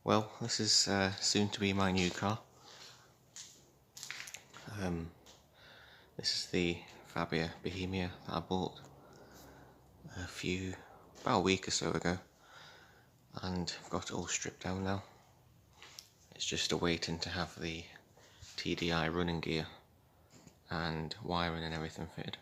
Well, this is soon to be my new car. This is the Fabia Bohemia that I bought about a week or so ago, and I've got it all stripped down now. It's just awaiting to have the TDI running gear and wiring and everything fitted.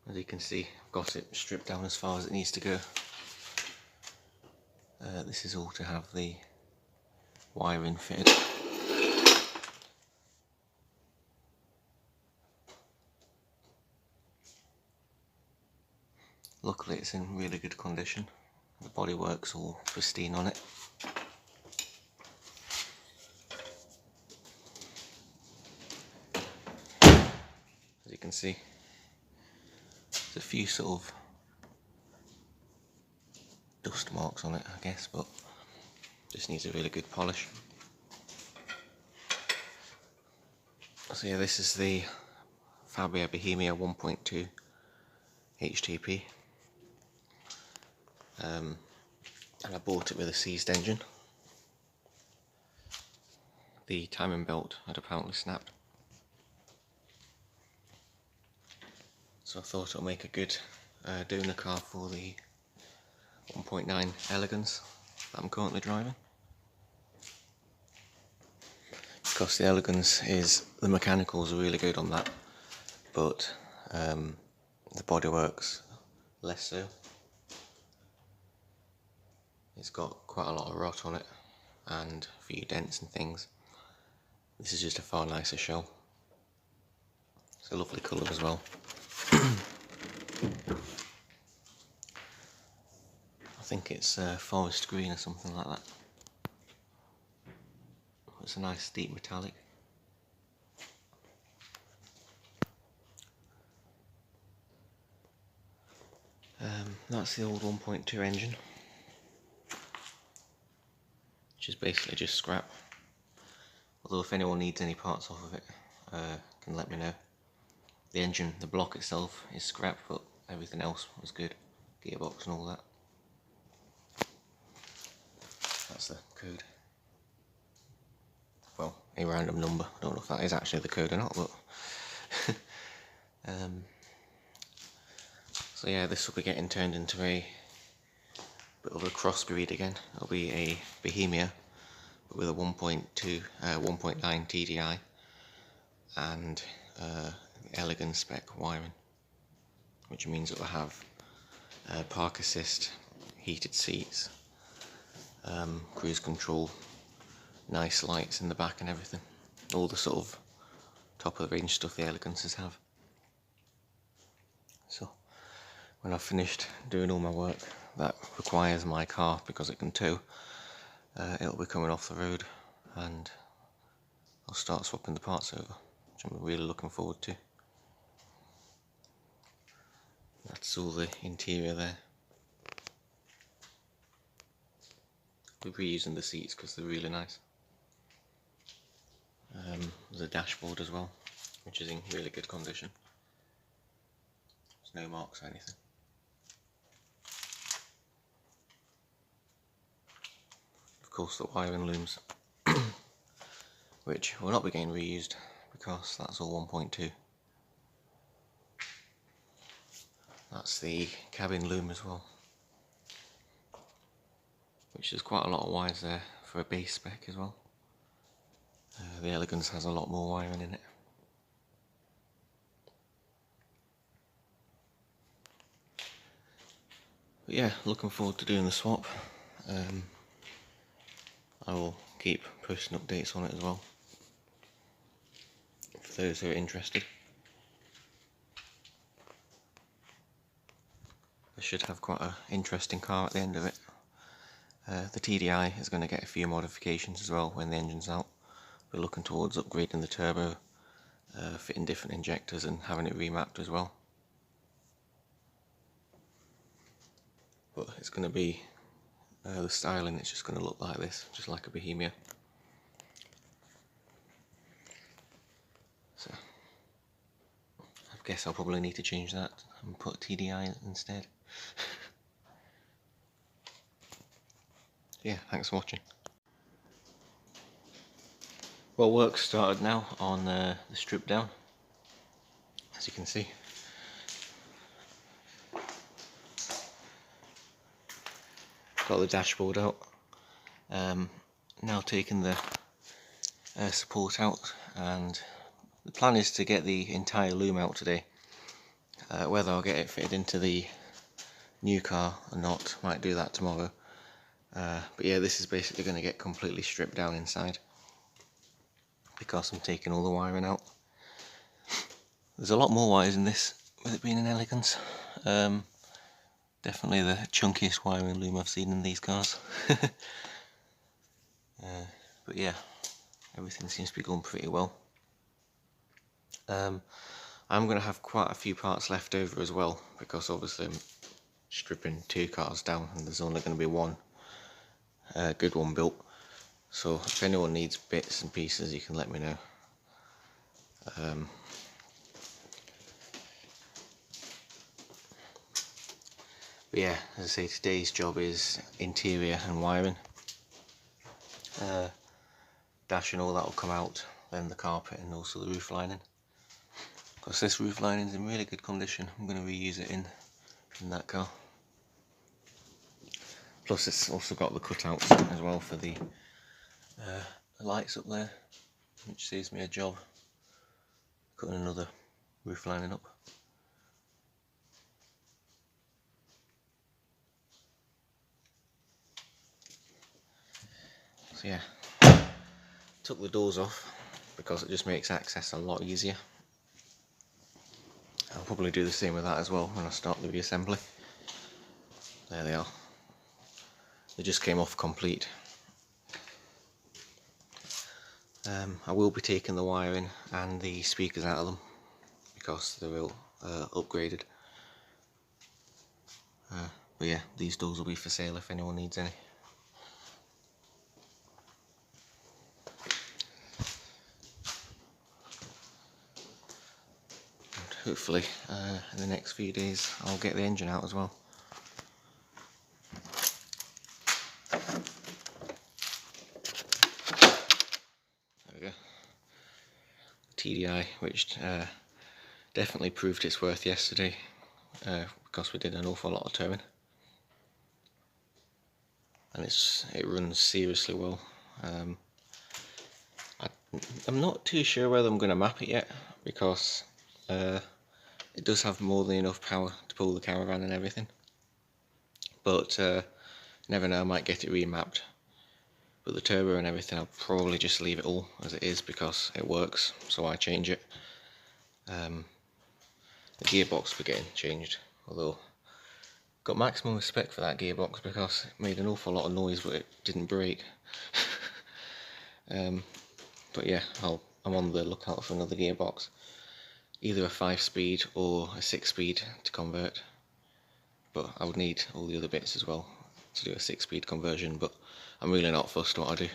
As you can see, I've got it stripped down as far as it needs to go. This is all to have the wiring fitted. Luckily it's in really good condition. The bodywork's all pristine on it. As you can see, there's a few sort of dust marks on it, I guess, but just needs a really good polish. So yeah, this is the Fabia Bohemia 1.2 HTP, and I bought it with a seized engine. The timing belt had apparently snapped, so I thought it'll make a good donor car for the 1.9 Elegance that I'm currently driving. Because the Elegance the mechanicals are really good on that, but the bodywork's less so. It's got quite a lot of rot on it and a few dents and things. This is just a far nicer shell. It's a lovely colour as well. I think it's forest green or something like that. It's a nice deep metallic. That's the old 1.2 engine, which is basically just scrap. Although if anyone needs any parts off of it, can let me know. The engine, the block itself is scrap, but everything else was good. Gearbox and all that. That's the code. Well, a random number. I don't know if that is actually the code or not, but so yeah, this will be getting turned into a bit of a crossbreed again. It'll be a Bohemia, but with a 1.9 TDI and Elegance spec wiring, which means it will have park assist, heated seats, cruise control, nice lights in the back and everything. All the sort of top of the range stuff the Elegances have. So when I've finished doing all my work that requires my car because it can tow, it'll be coming off the road and I'll start swapping the parts over, which I'm really looking forward to. That's all the interior there. We're reusing the seats because they're really nice. There's a dashboard as well, which is in really good condition. There's no marks or anything. Of course, the wiring looms, which will not be getting reused because that's all 1.2. That's the cabin loom as well, which is quite a lot of wires there for a base spec as well. The Elegance has a lot more wiring in it. But yeah, looking forward to doing the swap. I will keep posting updates on it as well, for those who are interested. I should have quite an interesting car at the end of it. The TDI is going to get a few modifications as well when the engine's out. We're looking towards upgrading the turbo, fitting different injectors and having it remapped as well. But it's going to be, the styling is just going to look like this, just like a Bohemia. So I've guess I'll probably need to change that and put TDI instead. Yeah, thanks for watching. Well, work started now on the strip down, as you can see. Got the dashboard out. Now taking the support out, and the plan is to get the entire loom out today. Whether I'll get it fitted into the new car or not, might do that tomorrow. But yeah, this is basically going to get completely stripped down inside because I'm taking all the wiring out. There's a lot more wires in this, with it being an Elegance. Definitely the chunkiest wiring loom I've seen in these cars. But yeah, everything seems to be going pretty well. I'm going to have quite a few parts left over as well, because obviously I'm stripping 2 cars down and there's only going to be one good one built. So if anyone needs bits and pieces, you can let me know. But yeah, as I say, today's job is interior and wiring. Dash and all that will come out, then the carpet and also the roof lining. Because this roof lining is in really good condition, I'm going to reuse it in that car. Plus it's also got the cutouts as well for the lights up there, which saves me a job cutting another roof lining up. So yeah, took the doors off because it just makes access a lot easier. I'll probably do the same with that as well when I start the reassembly. There they are. They just came off complete. I will be taking the wiring and the speakers out of them because they're all upgraded. But yeah, these doors will be for sale if anyone needs any. And hopefully in the next few days I'll get the engine out as well. There we go. TDI, which definitely proved its worth yesterday because we did an awful lot of towing. And it runs seriously well. I'm not too sure whether I'm going to map it yet, because it does have more than enough power to pull the caravan and everything. But never know, I might get it remapped. But the turbo and everything, I'll probably just leave it all as it is because it works, so I change it. The gearbox we're getting changed, although got maximum respect for that gearbox because it made an awful lot of noise but it didn't break. But yeah, I'm on the lookout for another gearbox, either a 5-speed or a 6-speed to convert, but I would need all the other bits as well to do a 6-speed conversion, but I'm really not fussed what I do.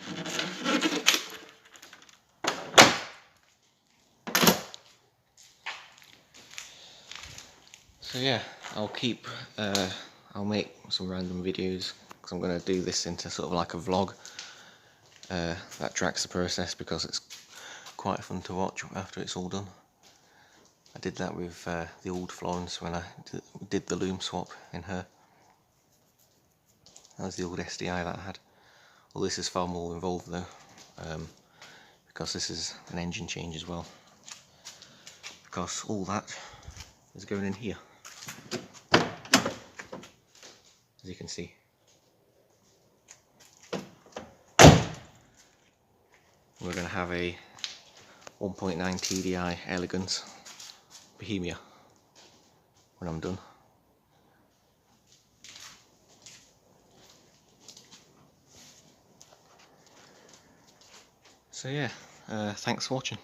So yeah, I'll make some random videos because I'm going to do this into sort of like a vlog that tracks the process, because it's quite fun to watch after it's all done. I did that with the old Florence when I did the loom swap in her. That was the old SDI that I had. Well, this is far more involved though, because this is an engine change as well, because all that is going in here, as you can see. We're going to have a 1.9 TDI Elegance Bohemia when I'm done. So yeah, thanks for watching.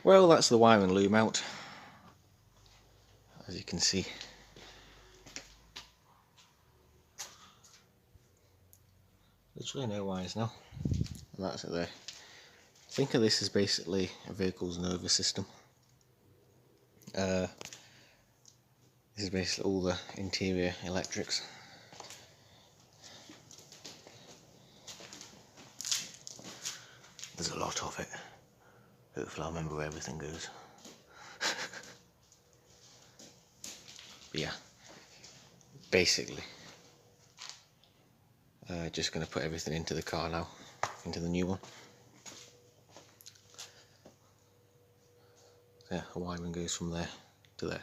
Well, that's the wiring loom out, as you can see. There's really no wires now, and that's it there. Think of this as basically a vehicle's nervous system. This is basically all the interior electrics. There's a lot of it. Hopefully I'll remember where everything goes. But yeah, basically, just going to put everything into the car now, into the new one. Yeah, the wiring goes from there to there.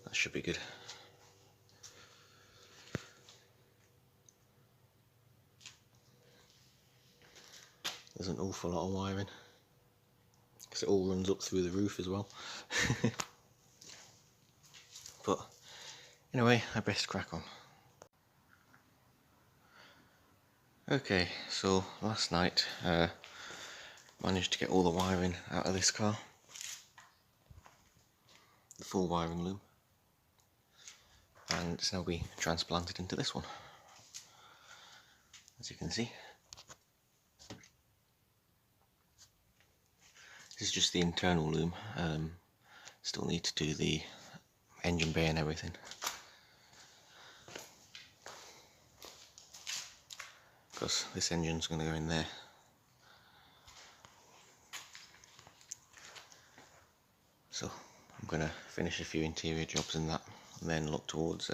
That should be good. There's an awful lot of wiring, because it all runs up through the roof as well. But anyway, I best crack on. Okay, so last night managed to get all the wiring out of this car, the full wiring loom, and it's now being transplanted into this one, as you can see. This is just the internal loom. Still need to do the engine bay and everything. Because this engine's going to go in there. So I'm going to finish a few interior jobs in that, and then look towards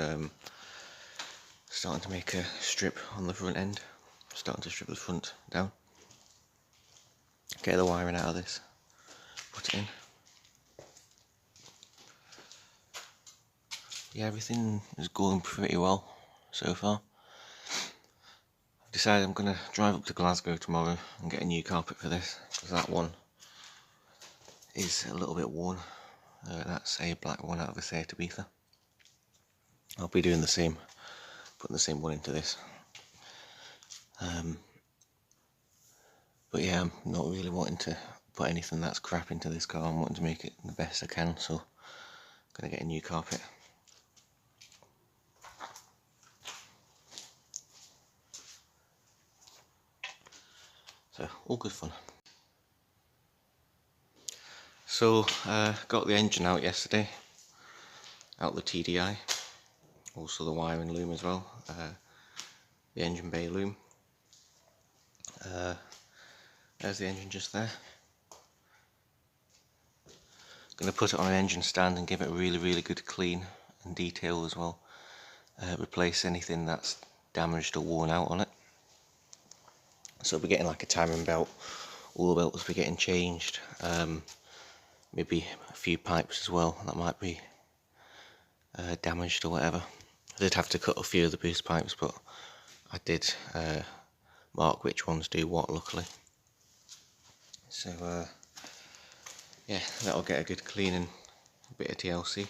starting to make a strip on the front end. Starting to strip the front down. Get the wiring out of this. Put it in. Yeah, everything is going pretty well so far. I've decided I'm going to drive up to Glasgow tomorrow and get a new carpet for this, because that one is a little bit worn. That's a black one out of a Seat Ibiza. I'll be doing the same, putting the same one into this. But yeah, I'm not really wanting to put anything that's crap into this car. I'm wanting to make it the best I can, so I'm going to get a new carpet. So, all good fun. So, got the engine out yesterday, out the TDI, also the wiring loom as well, the engine bay loom. There's the engine just there. Going to put it on an engine stand and give it a really good clean and detail as well. Replace anything that's damaged or worn out on it. So we'll be getting like a timing belt, all the belts will be getting changed, maybe a few pipes as well that might be damaged or whatever. I did have to cut a few of the boost pipes, but I did mark which ones do what, luckily. So yeah, that'll get a good clean and a bit of TLC.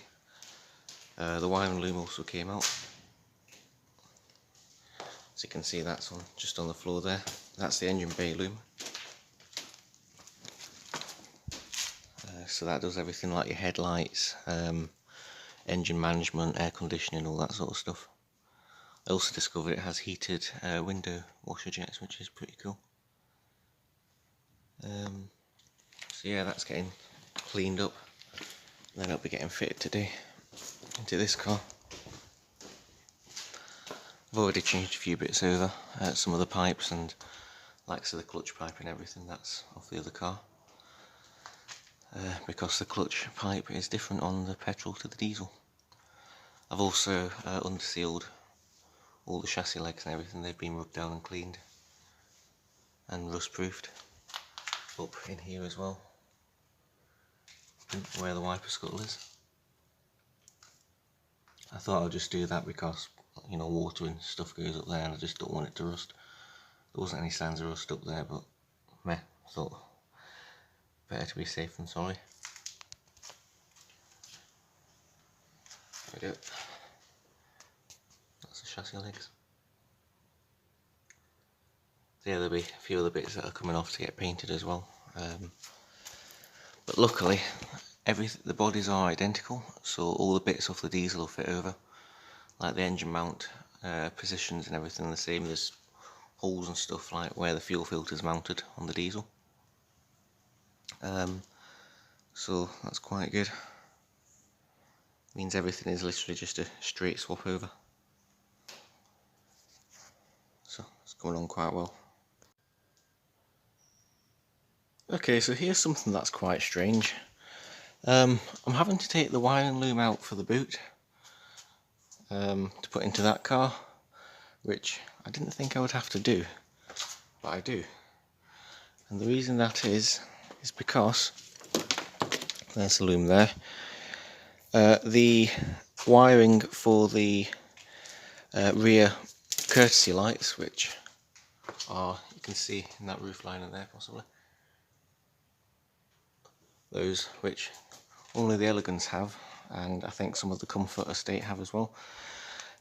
The wiring loom also came out. As you can see, that's just on the floor there. That's the engine bay loom. So that does everything like your headlights, engine management, air conditioning, all that sort of stuff. I also discovered it has heated window washer jets, which is pretty cool. So yeah, that's getting cleaned up. Then it'll be getting fitted today into this car. I've already changed a few bits over, some of the pipes and likes of the clutch pipe and everything, that's off the other car. Because the clutch pipe is different on the petrol to the diesel. I've also undersealed all the chassis legs and everything. They've been rubbed down and cleaned and rust proofed up in here as well, where the wiper scuttle is. I thought I'd just do that because, you know, water and stuff goes up there and I just don't want it to rust. There wasn't any signs of rust up there, but meh, I thought better to be safe than sorry. There we go. That's the chassis legs. So yeah, there'll be a few other bits that are coming off to get painted as well. But luckily, the bodies are identical, so all the bits off the diesel will fit over. Like the engine mount positions and everything are the same. There's holes and stuff like where the fuel filter is mounted on the diesel. so that's quite good. Means everything is literally just a straight swap over. So it's going on quite well. Okay, so here's something that's quite strange. I'm having to take the wiring loom out for the boot to put into that car, which I didn't think I would have to do, but I do. And the reason that is because, there's the loom there, the wiring for the rear courtesy lights, which are, you can see in that roof liner there possibly, those which only the Elegance have, and I think some of the Comfort Estate have as well,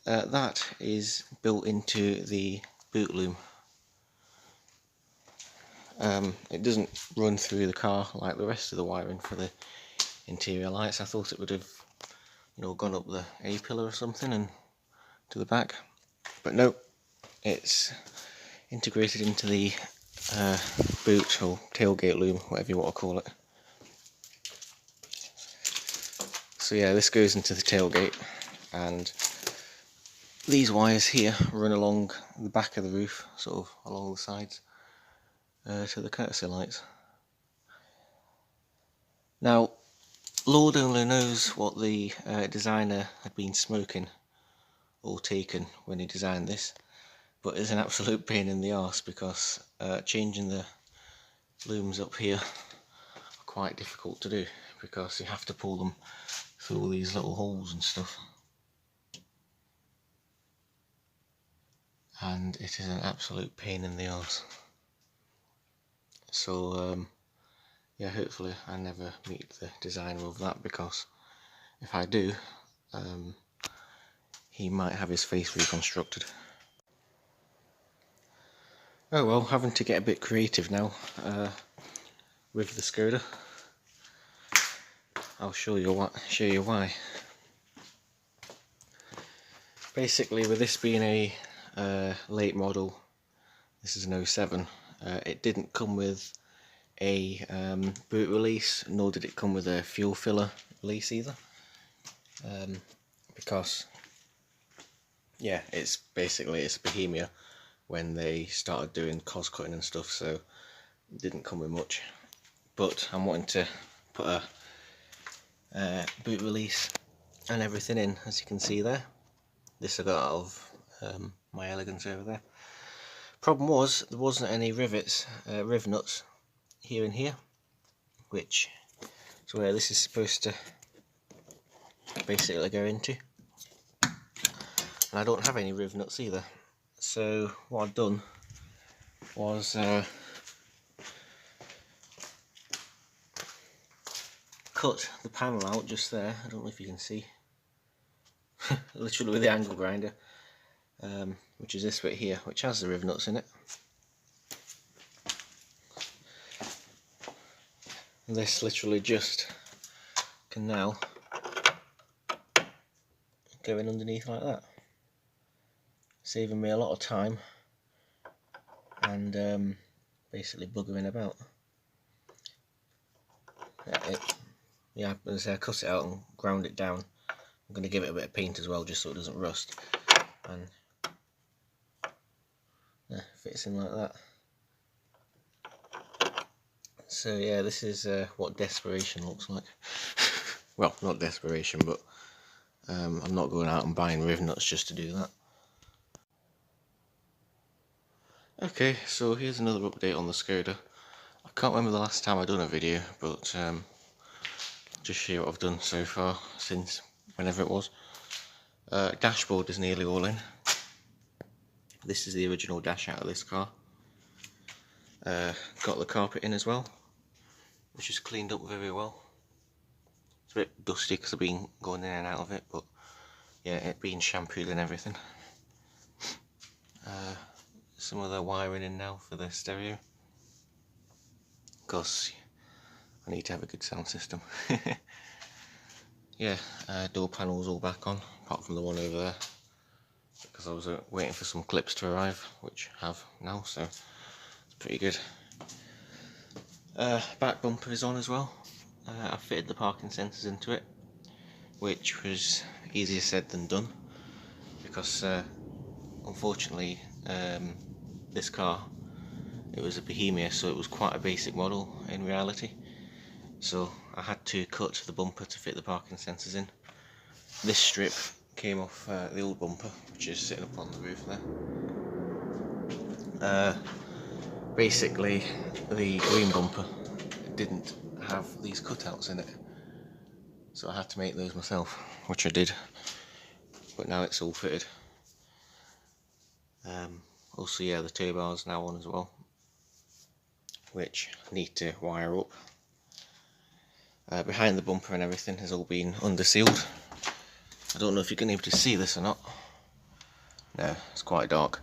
that is built into the boot loom. It doesn't run through the car like the rest of the wiring for the interior lights. I thought it would have, you know, gone up the A-pillar or something and to the back, but no, it's integrated into the boot or tailgate loom, whatever you want to call it. So yeah, this goes into the tailgate, and these wires here run along the back of the roof, sort of along the sides, to the courtesy lights. Now, Lord only knows what the designer had been smoking or taken when he designed this, but it's an absolute pain in the arse because changing the looms up here are quite difficult to do because you have to pull them through all these little holes and stuff, and it is an absolute pain in the arse. So yeah, hopefully I never meet the designer of that, because if I do, he might have his face reconstructed. Oh well, having to get a bit creative now with the Skoda. I'll show you why. Basically, with this being a late model, this is an 07, it didn't come with a boot release, nor did it come with a fuel filler release either, because yeah, it's Bohemia when they started doing cos cutting and stuff, so it didn't come with much. But I'm wanting to put a boot release and everything in, as you can see there. This I got out of my Elegance over there. Problem was, there wasn't any rivets, riv nuts here and here, which is where this is supposed to basically go into. And I don't have any riv nuts either. So what I've done was cut the panel out just there. I don't know if you can see. Literally with the angle grinder, which is this bit here, which has the riv nuts in it. And this literally just can now go in underneath like that, saving me a lot of time and basically buggering about. Yeah, as I say, I cut it out and ground it down. I'm going to give it a bit of paint as well, just so it doesn't rust, and yeah, fits in like that. So yeah, this is what desperation looks like. Well, not desperation, but I'm not going out and buying riv nuts just to do that. Okay, so here's another update on the Skoda. I can't remember the last time I've done a video, but just show you what I've done so far since whenever it was. Dashboard is nearly all in. This is the original dash out of this car. Got the carpet in as well, which is cleaned up very well. It's a bit dusty because I've been going in and out of it, but yeah, it being shampooed and everything. Some of the wiring in now for the stereo, because I need to have a good sound system. Yeah, door panels all back on, apart from the one over there, because I was waiting for some clips to arrive, which have now, so it's pretty good. Back bumper is on as well, I fitted the parking sensors into it, which was easier said than done, because unfortunately this car, it was a Bohemia, so it was quite a basic model in reality, so I had to cut the bumper to fit the parking sensors in. This strip came off the old bumper, which is sitting up on the roof there. Basically the green bumper didn't have these cutouts in it, so I had to make those myself, which I did, but now it's all fitted. Also, yeah, the tow bar's now on as well, which I need to wire up. Behind the bumper and everything has all been undersealed. I don't know if you're going to be able to see this or not. No, it's quite dark.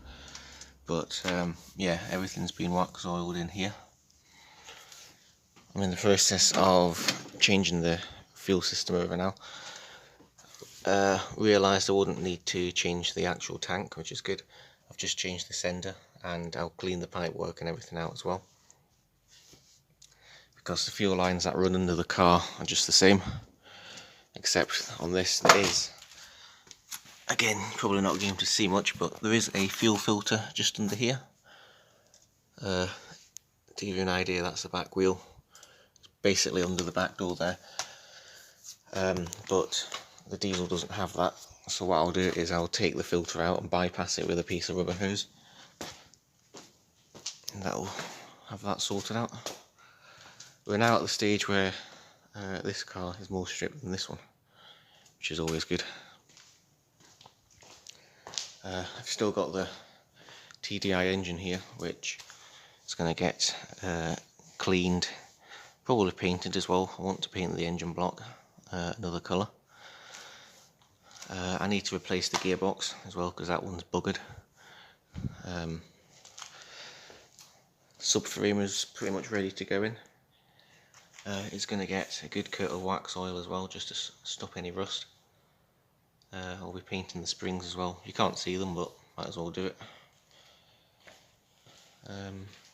But yeah, everything's been wax oiled in here. I'm in the process of changing the fuel system over now. Realised I wouldn't need to change the actual tank, which is good. I've just changed the sender, and I'll clean the pipework and everything out as well, because the fuel lines that run under the car are just the same, except on this there is, again, probably not going to see much, but there is a fuel filter just under here. To give you an idea, that's the back wheel. It's basically under the back door there, but the diesel doesn't have that, so what I'll do is I'll take the filter out and bypass it with a piece of rubber hose, and that'll have that sorted out. We're now at the stage where this car is more stripped than this one, which is always good. I've still got the TDI engine here, which is going to get cleaned, probably painted as well. I want to paint the engine block another colour. I need to replace the gearbox as well, because that one's buggered. Subframe is pretty much ready to go in. It's going to get a good coat of wax oil as well, just to stop any rust. I'll be painting the springs as well. You can't see them, but might as well do it.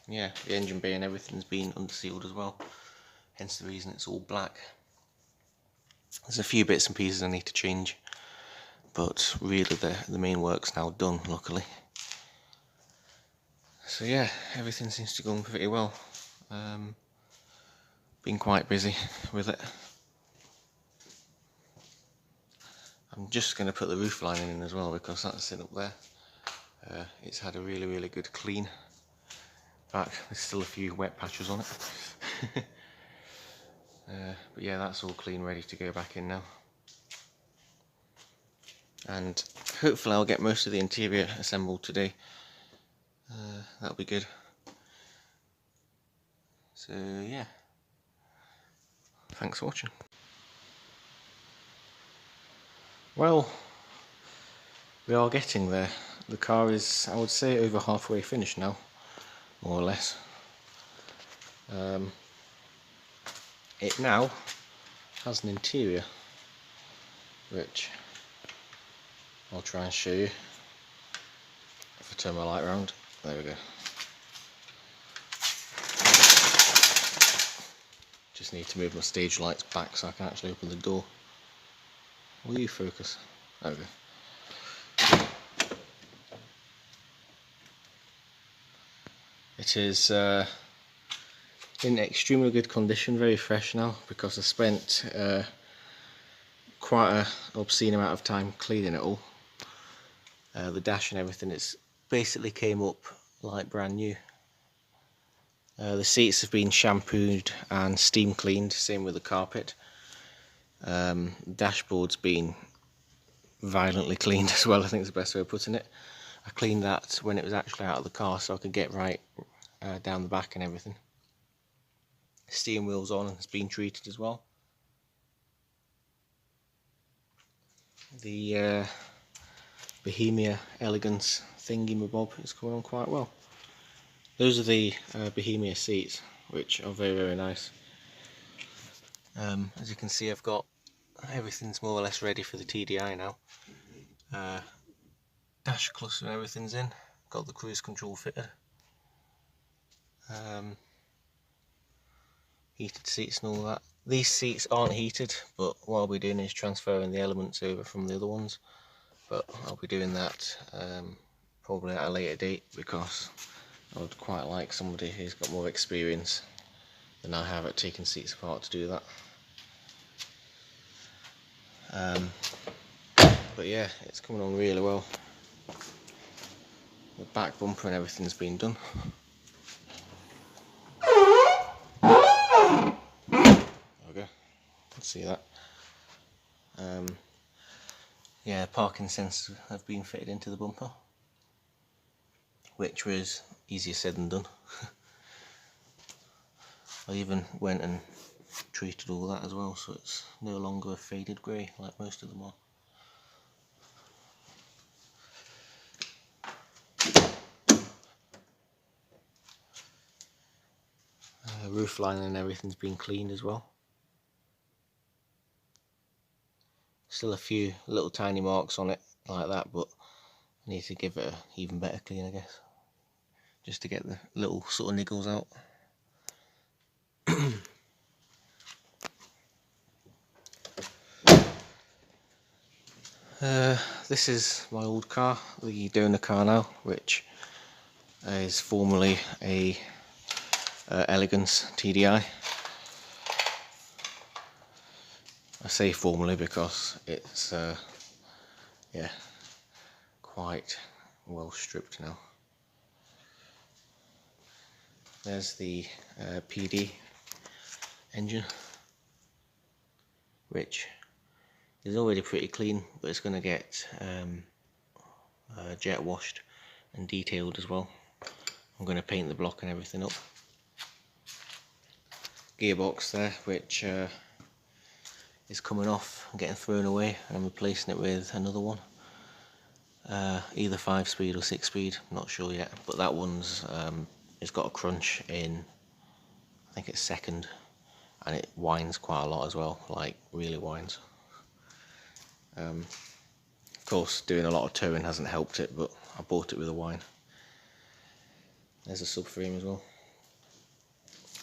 Yeah, the engine bay and everything's been unsealed as well, hence the reason it's all black. There's a few bits and pieces I need to change, but really the main work's now done, luckily. So yeah, everything seems to go on pretty well. Been quite busy with it. I'm just going to put the roof lining in as well, because that's sitting up there. It's had a really good clean. In fact, there's still a few wet patches on it. But yeah, that's all clean, ready to go back in now. And hopefully I'll get most of the interior assembled today. That'll be good. So yeah, thanks for watching. Well, we are getting there. The car is, I would say, over halfway finished now, more or less. It now has an interior, which I'll try and show you. If I turn my light around, there we go. Just need to move my stage lights back so I can actually open the door. Will you focus? There we go. It is in extremely good condition, very fresh now, because I spent quite an obscene amount of time cleaning it all. The dash and everything, it's basically came up like brand new. The seats have been shampooed and steam cleaned, same with the carpet. The dashboard's been violently cleaned as well, I think is the best way of putting it. I cleaned that when it was actually out of the car, so I could get right down the back and everything. The steering wheel's on and it's been treated as well. The Bohemia Elegance thingy-mabob is coming on quite well. Those are the Bohemia seats, which are very nice. As you can see, I've got everything's more or less ready for the TDI now. Dash cluster and everything's in. Got the cruise control fitted. Heated seats and all that. These seats aren't heated, but what I'll be doing is transferring the elements over from the other ones, but I'll be doing that probably at a later date, because I would quite like somebody who's got more experience than I have at taking seats apart to do that. But yeah, it's coming on really well. The back bumper and everything's been done. There we go, let's see that. Yeah, parking sensors have been fitted into the bumper, which was easier said than done. I even went and treated all that as well, so it's no longer a faded grey like most of them are. Roof lining and everything's been cleaned as well. Still a few little tiny marks on it like that, but I need to give it an even better clean, I guess, just to get the little sort of niggles out. This is my old car, the donor car now, which is formerly a Elegance TDI. I say formerly because it's yeah, quite well stripped now. There's the PD engine, which is already pretty clean, but it's going to get jet washed and detailed as well. I'm going to paint the block and everything up. Gearbox there, which is coming off and getting thrown away, and I'm replacing it with another one, either 5-speed or 6-speed, I'm not sure yet, but that one's it's got a crunch in, I think it's second, and it whines quite a lot as well, like really whines. Of course, doing a lot of towing hasn't helped it, but I bought it with a whine. There's a subframe as well,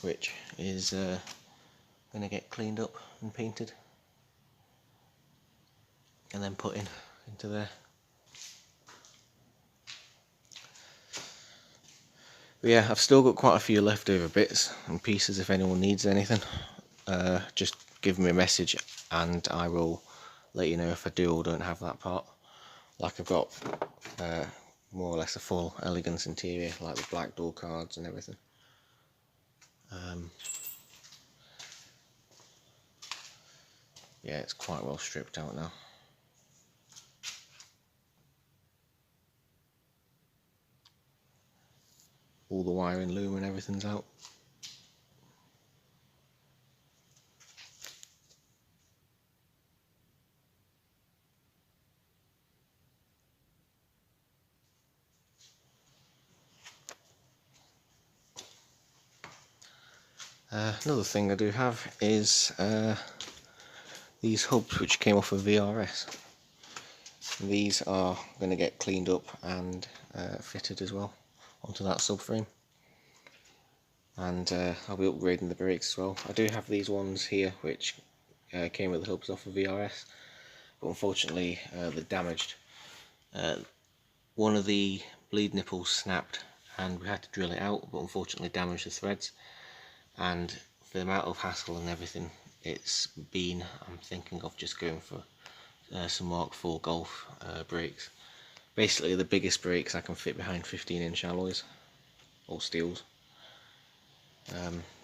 which is going to get cleaned up and painted and then put into there. But yeah, I've still got quite a few leftover bits and pieces. If anyone needs anything, just give me a message and I will let you know if I do or don't have that part. Like, I've got more or less a full Elegance interior, like the black door cards and everything. Yeah, it's quite well stripped out now. All the wiring, loom and everything's out. Another thing I do have is these hubs, which came off of VRS. These are going to get cleaned up and fitted as well onto that subframe, and I'll be upgrading the brakes as well. I do have these ones here which came with the hubs off of VRS, but unfortunately they're damaged. One of the bleed nipples snapped and we had to drill it out, but unfortunately damaged the threads, and for the amount of hassle and everything it's been, I'm thinking of just going for some Mark IV Golf brakes. Basically the biggest brakes I can fit behind 15-inch alloys or steels.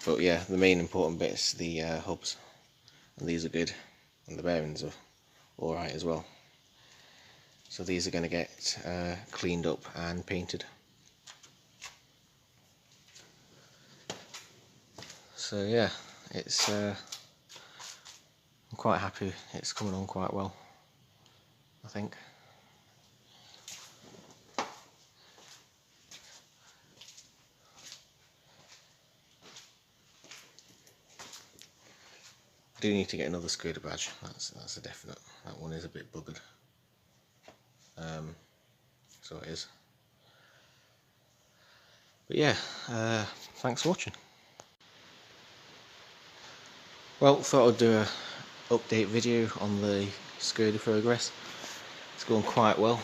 But yeah, the main important bit is the hubs, and these are good, and the bearings are alright as well. So these are going to get cleaned up and painted. So yeah, it's I'm quite happy, it's coming on quite well, I think. I do need to get another Skoda badge, that's a definite. That one is a bit buggered. So it is. But yeah, thanks for watching. Well, thought I'd do a update video on the Skoda progress. It's going quite well.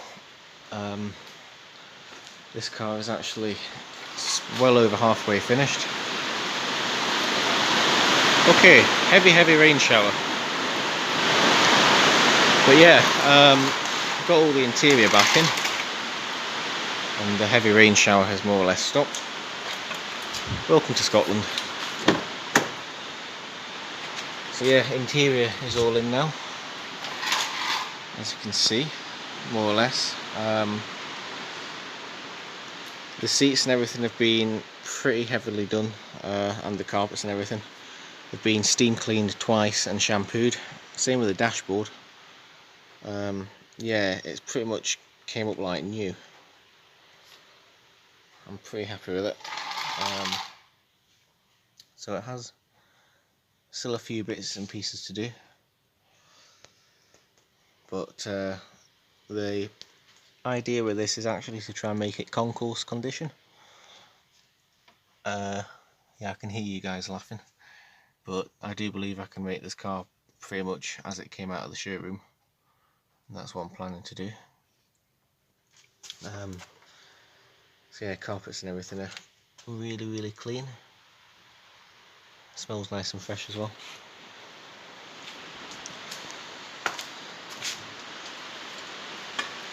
This car is actually well over halfway finished. Okay, heavy rain shower. But yeah, got all the interior back in, and the heavy rain shower has more or less stopped. Welcome to Scotland. So yeah, interior is all in now, as you can see, more or less. The seats and everything have been pretty heavily done, and the carpets and everything have been steam cleaned twice and shampooed. Same with the dashboard. Yeah, it's pretty much came up like new. I'm pretty happy with it. So it has still a few bits and pieces to do, but the idea with this is actually to try and make it concourse condition. Yeah, I can hear you guys laughing, but I do believe I can make this car pretty much as it came out of the showroom, and that's what I'm planning to do. So yeah, carpets and everything are really clean. Smells nice and fresh as well.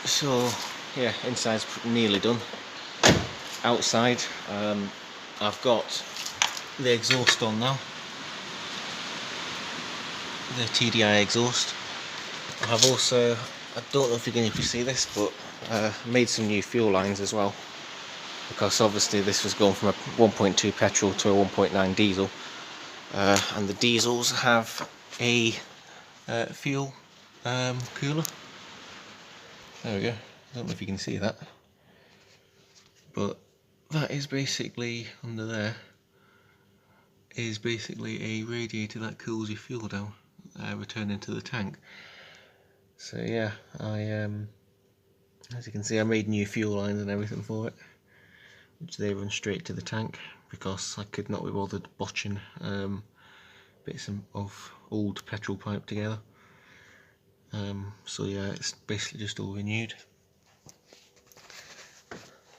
So yeah, inside's nearly done. Outside, I've got the exhaust on now, the TDI exhaust. I've also, I don't know if you're going to see this, but made some new fuel lines as well, because obviously this was going from a 1.2 petrol to a 1.9 diesel, and the diesels have a fuel cooler. There we go. I don't know if you can see that, but that is basically, under there is basically a radiator that cools your fuel down, returning to the tank. So yeah, as you can see, I made new fuel lines and everything for it, which they run straight to the tank, because I could not be bothered botching bits of old petrol pipe together. So yeah, it's basically just all renewed.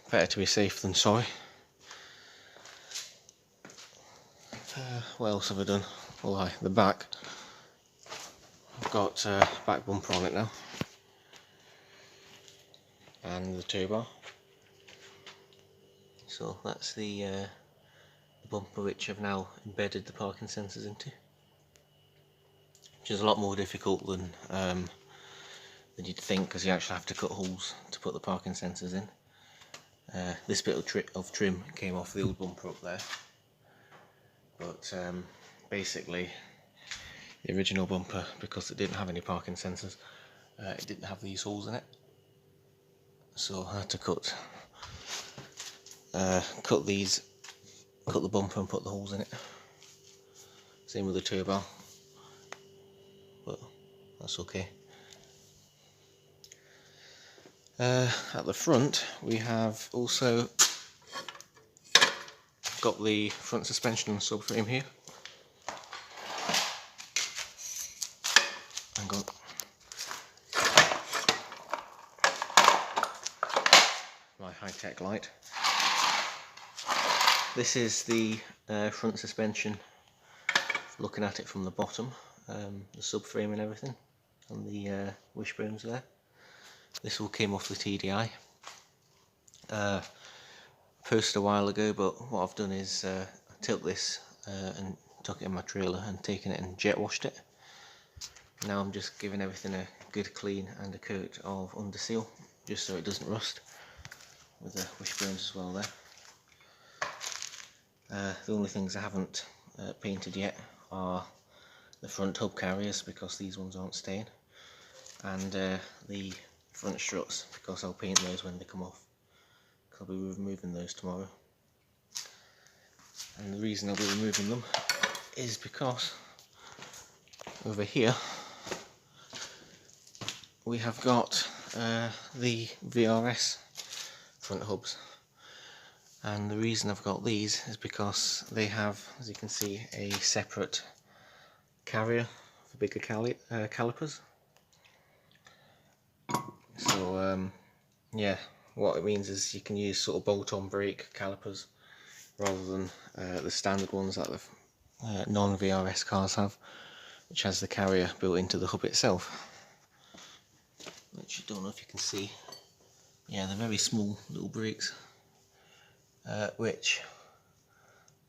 Better to be safe than sorry. What else have I done? Well, the back. I've got back bumper on it now, and the tow bar. So that's the bumper which I've now embedded the parking sensors into, which is a lot more difficult than you'd think, because you actually have to cut holes to put the parking sensors in. This bit of trim came off the old bumper up there, but basically the original bumper, because it didn't have any parking sensors, it didn't have these holes in it, so I had to cut the bumper and put the holes in it. Same with the tow bar, but that's okay. At the front we have also got the front suspension subframe here. Hang on. My high-tech light. This is the front suspension, looking at it from the bottom, the subframe and everything, and the wishbones there. This all came off the TDI. Posted a while ago, but what I've done is I took this and took it in my trailer and taken it and jet washed it. Now I'm just giving everything a good clean and a coat of underseal, just so it doesn't rust, with the wishbones as well there. The only things I haven't painted yet are the front hub carriers, because these ones aren't staying, and the front struts, because I'll paint those when they come off. I'll be removing those tomorrow, and the reason I'll be removing them is because over here we have got the VRS front hubs, and the reason I've got these is because they have, as you can see, a separate carrier for bigger calipers. So yeah, what it means is you can use sort of bolt-on brake calipers rather than the standard ones that the non-VRS cars have, which has the carrier built into the hub itself. Which I don't know if you can see. Yeah, they're very small little brakes, which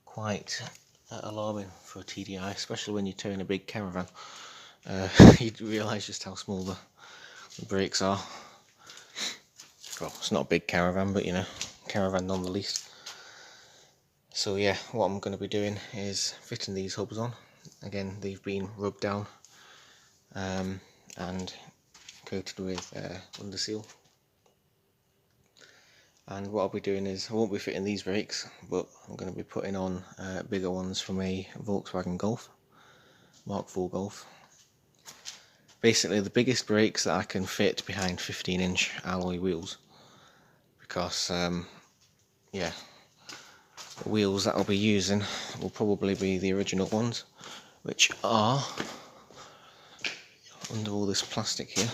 quite alarming for a TDI, especially when you tow in a big caravan. You'd realise just how small the brakes are. Well, it's not a big caravan, but you know, caravan none the least. So yeah, what I'm going to be doing is fitting these hubs on. Again, they've been rubbed down and coated with underseal. And what I'll be doing is, I won't be fitting these brakes, but I'm going to be putting on bigger ones from a Volkswagen Golf, Mark IV Golf. Basically the biggest brakes that I can fit behind 15-inch alloy wheels, because yeah, the wheels that I'll be using will probably be the original ones, which are under all this plastic here.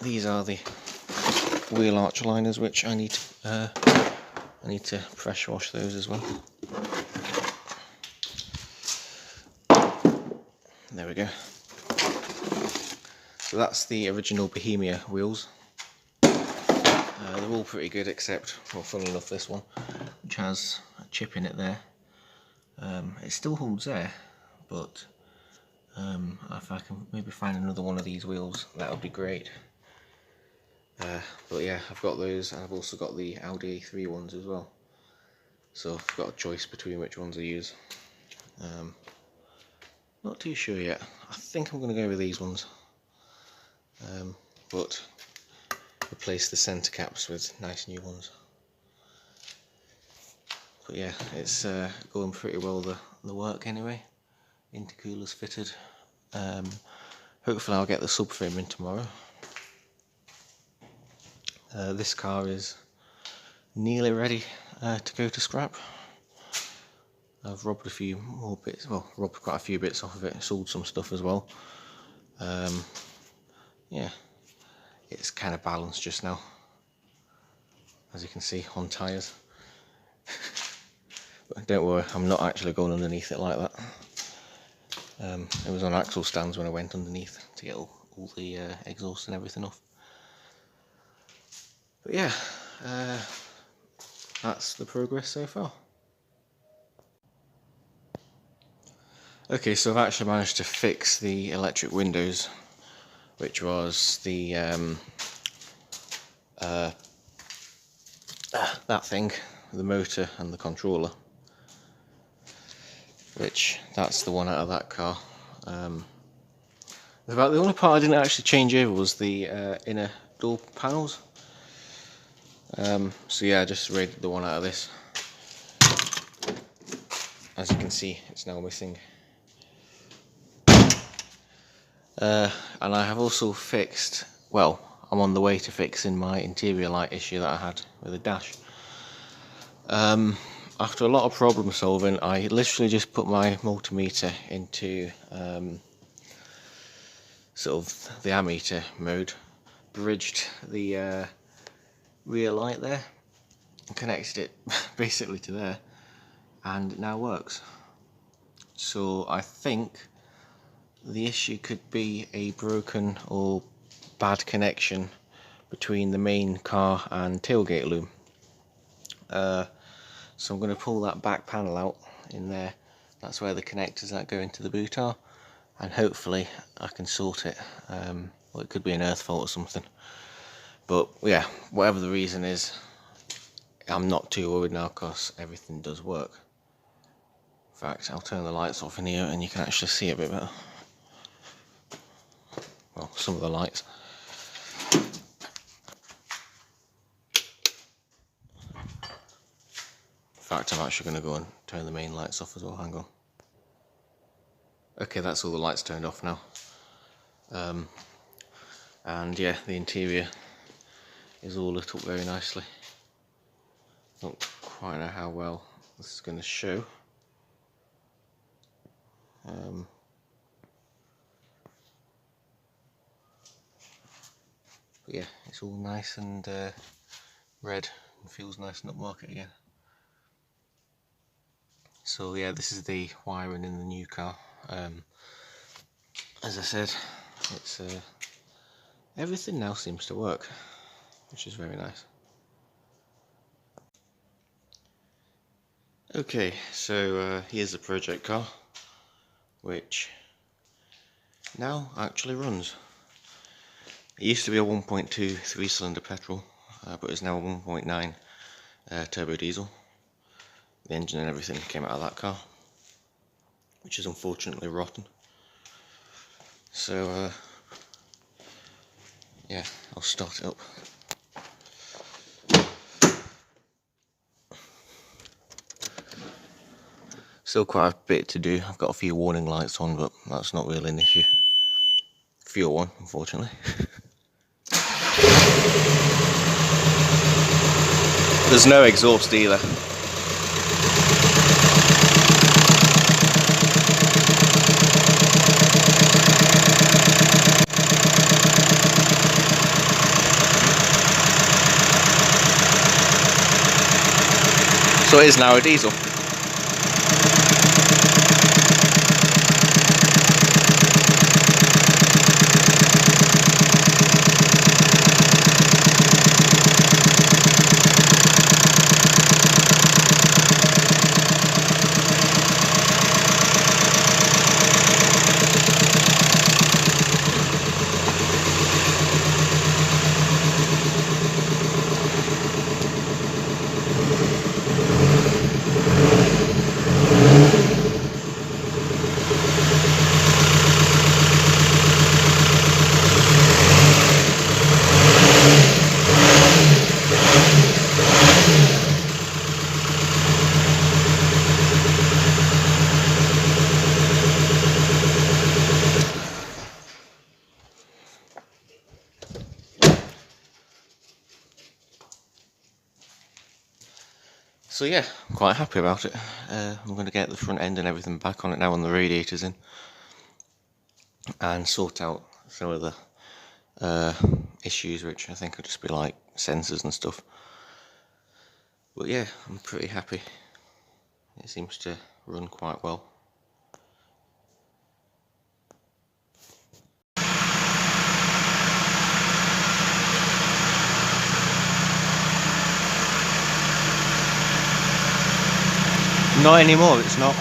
These are the wheel arch liners, which I need to pressure wash those as well. There we go. So that's the original Bohemia wheels. They're all pretty good except, well, funnily enough, this one, which has a chip in it there. It still holds there, but if I can maybe find another one of these wheels, that would be great. But yeah, I've got those, and I've also got the Audi A3 ones as well. So I've got a choice between which ones I use. Not too sure yet. I think I'm going to go with these ones. But replace the centre caps with nice new ones. But yeah, it's going pretty well, the work anyway. Intercooler's fitted. Hopefully I'll get the subframe in tomorrow. This car is nearly ready to go to scrap. I've robbed a few more bits, well, robbed quite a few bits off of it, sold some stuff as well. Yeah, it's kind of balanced just now, as you can see, on tyres. But don't worry, I'm not actually going underneath it like that. It was on axle stands when I went underneath to get all the exhaust and everything off. But yeah, that's the progress so far. Okay, so I've actually managed to fix the electric windows, which was the that thing, the motor and the controller, which that's the one out of that car. About the only part I didn't actually change over was the inner door panels. So yeah, I just raided the one out of this. As you can see, it's now missing. And I have also fixed, well, I'm on the way to fixing my interior light issue that I had with the dash. After a lot of problem solving, I literally just put my multimeter into sort of the ammeter mode, bridged the rear light there, and connected it basically to there, and it now works. So I think the issue could be a broken or bad connection between the main car and tailgate loom. So I'm going to pull that back panel out in there. That's where the connectors that go into the boot are, and hopefully I can sort it. Well, it could be an earth fault or something, but yeah, whatever the reason is, I'm not too worried now because everything does work. In fact, I'll turn the lights off in here and you can actually see a bit better. Well, some of the lights. In fact, I'm actually going to go and turn the main lights off as well. Hang on. Okay, that's all the lights turned off now. And yeah, the interior is all lit up very nicely. Don't quite know how well this is going to show. But yeah, it's all nice and red and feels nice and upmarket again. So yeah, this is the wiring in the new car. As I said, it's everything now seems to work, which is very nice. Okay, so here's the project car, which now actually runs. It used to be a 1.2 3-cylinder petrol, but it's now a 1.9 turbo diesel. The engine and everything came out of that car, which is unfortunately rotten. So yeah, I'll start it up. Still quite a bit to do. I've got a few warning lights on, but that's not really an issue. Fuel one, unfortunately. There's no exhaust either. So it is now a diesel. So yeah, I'm quite happy about it. I'm going to get the front end and everything back on it now when the radiator's in, and sort out some of the issues, which I think will just be like sensors and stuff. But yeah, I'm pretty happy. It seems to run quite well. Not anymore, it's not.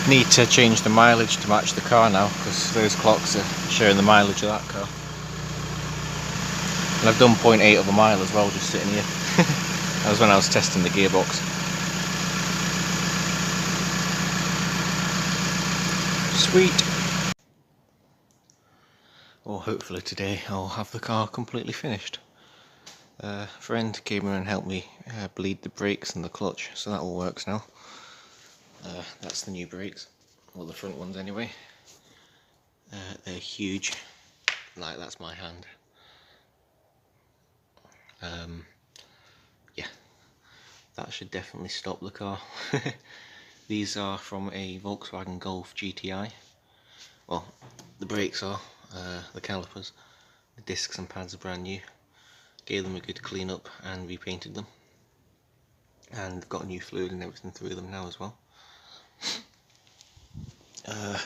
Need to change the mileage to match the car now, because those clocks are showing the mileage of that car. And I've done 0.8 of a mile as well, just sitting here. That was when I was testing the gearbox. Sweet! Well, hopefully today I'll have the car completely finished. A friend came in and helped me bleed the brakes and the clutch, so that all works now. That's the new brakes, well, the front ones anyway. They're huge, like that's my hand. Yeah, that should definitely stop the car. These are from a Volkswagen Golf GTI. Well, the brakes are, the calipers, the discs and pads are brand new. Gave them a good clean up and repainted them. And got new fluid and everything through them now as well.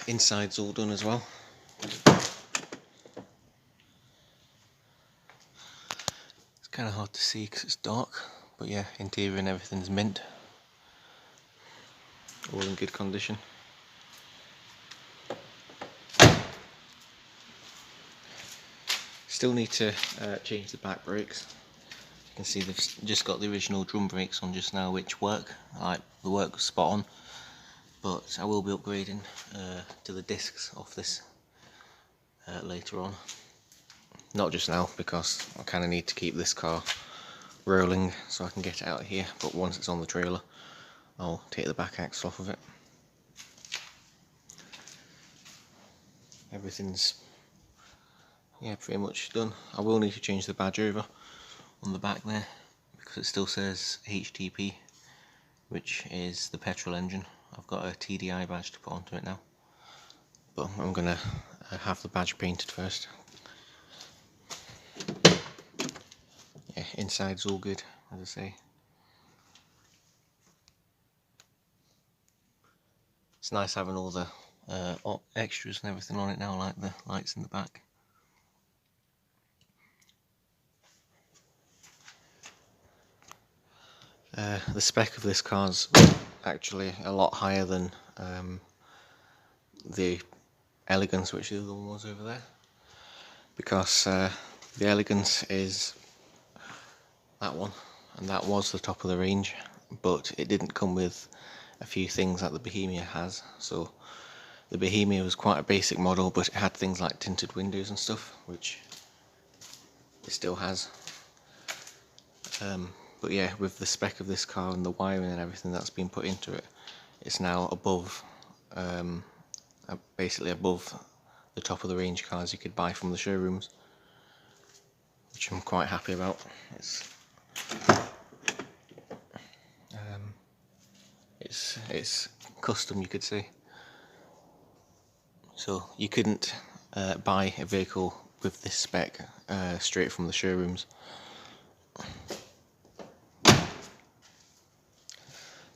Inside's all done as well. It's kind of hard to see because it's dark, But yeah, interior and everything's mint, all in good condition. Still need to change the back brakes. You can see they've just got the original drum brakes on just now, which work. Like, the work was spot on, but I will be upgrading to the discs off this later on. Not just now, because I kind of need to keep this car rolling so I can get it out of here, but once it's on the trailer I'll take the back axle off of it. Everything's pretty much done. I will need to change the badge over on the back there because it still says HTP, which is the petrol engine. I've got a TDI badge to put onto it now, but I'm gonna have the badge painted first. Yeah, inside's all good, as I say. It's nice having all the extras and everything on it now, like the lights in the back. The spec of this car's actually a lot higher than the Elegance, which the other one was over there, because the Elegance is that one, and that was the top of the range, but it didn't come with a few things that the Bohemia has. So the Bohemia was quite a basic model, but it had things like tinted windows and stuff, which it still has. But yeah, with the spec of this car and the wiring and everything that's been put into it, it's now above, basically above the top of the range cars you could buy from the showrooms, which I'm quite happy about. It's custom, you could say. So you couldn't buy a vehicle with this spec straight from the showrooms.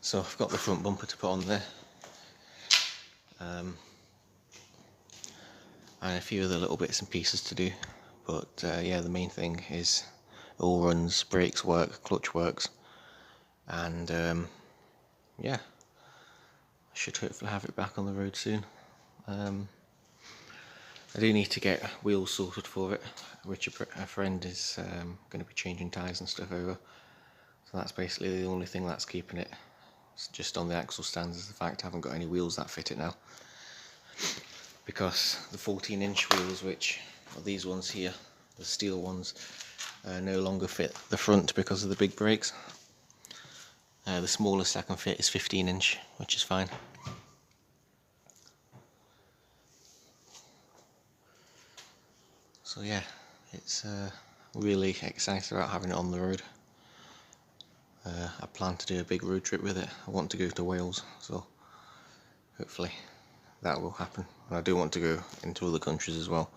So I've got the front bumper to put on there, and a few other little bits and pieces to do, but yeah, the main thing is it all runs, brakes work, clutch works, and yeah, I should hopefully have it back on the road soon. I do need to get wheels sorted for it. Richard, a friend, is going to be changing tyres and stuff over, so that's basically the only thing that's keeping it just on the axle stands, is the fact I haven't got any wheels that fit it now, because the 14-inch wheels, which are these ones here, the steel ones, no longer fit the front because of the big brakes. The smallest I can fit is 15-inch, which is fine. So yeah, it's really excited about having it on the road. I plan to do a big road trip with it. I want to go to Wales, so hopefully that will happen. And I do want to go into other countries as well,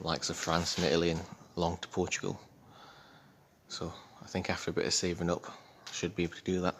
likes of France and Italy, and along to Portugal. So I think after a bit of saving up, I should be able to do that.